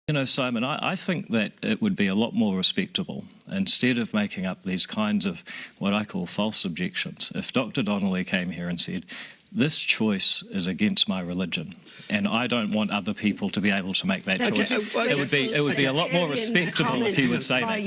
You know, Simon, I think that it would be a lot more respectable, instead of making up these kinds of what I call false objections, if Dr. Donnelly came here and said, this choice is against my religion, and I don't want other people to be able to make that choice. It would be a lot more respectable if he would say that.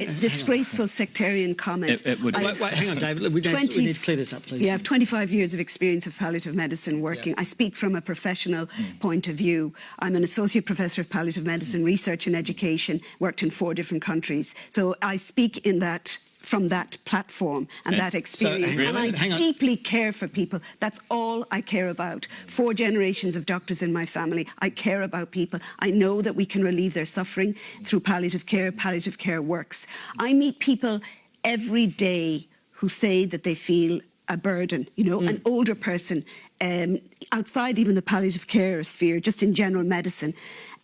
It's disgraceful sectarian comment. It would. Wait, hang on, David. We need to clear this up, please. Yeah, I have 25 years of experience of palliative medicine working. I speak from a professional point of view. I'm an associate professor of palliative medicine, research and education, worked in 4 different countries. So I speak in that from that platform and that experience. So, and I deeply care for people. That's all I care about. 4 generations of doctors in my family. I care about people. I know that we can relieve their suffering through palliative care. Palliative care works. I meet people every day who say that they feel a burden, you know, an older person, outside even the palliative care sphere, just in general medicine.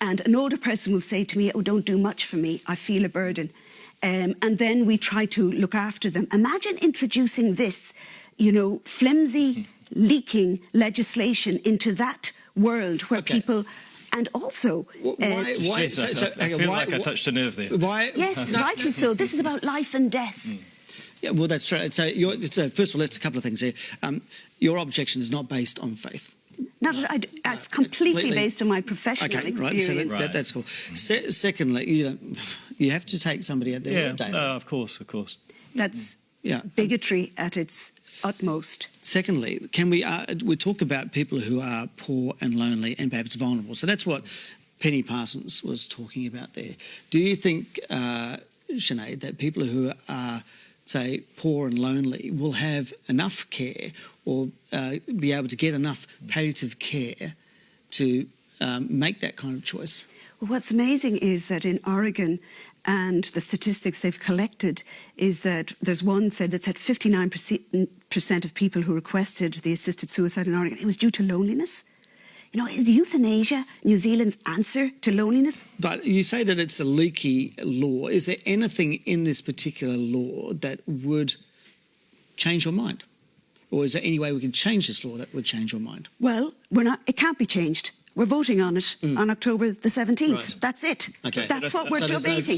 And an older person will say to me, oh, don't do much for me. I feel a burden. And then we try to look after them. Imagine introducing this, you know, flimsy, leaking legislation into that world where people... And also... I feel like I touched a nerve there. Yes, rightly so. This is about life and death. Yeah, well, that's right. So, first of all, let's a couple of things here. Your objection is not based on faith. It's completely based on my professional experience. Right, so that's cool. Secondly, you have to take somebody at their word, David. Of course. That's bigotry at its utmost. Secondly, can we talk about people who are poor and lonely and perhaps vulnerable? So that's what Penny Parsons was talking about there. Do you think, Sinead, that people who are, say, poor and lonely will have enough care or be able to get enough palliative care to make that kind of choice? Well, what's amazing is that in Oregon, and the statistics they've collected is that there's one said that said 59% of people who requested the assisted suicide in Oregon, it was due to loneliness. You know, is euthanasia New Zealand's answer to loneliness? But you say that it's a leaky law. Is there anything in this particular law that would change your mind? Or is there any way we can change this law that would change your mind? Well, it can't be changed. We're voting on it on October the 17th. Right. That's it. Okay. That's what we're debating.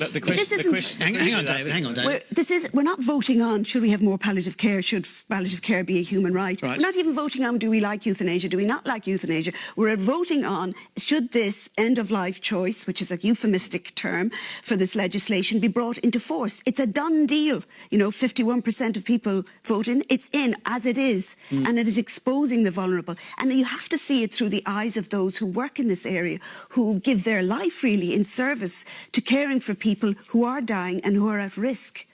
Hang on, David. We're not voting on should we have more palliative care, should palliative care be a human right. We're not even voting on do we like euthanasia, do we not like euthanasia. We're voting on should this end-of-life choice, which is a euphemistic term for this legislation, be brought into force. It's a done deal. You know, 51% of people voting. It's in as it is, and it is exposing the vulnerable. And you have to see it through the eyes of those who work in this area, who give their life really in service to caring for people who are dying and who are at risk.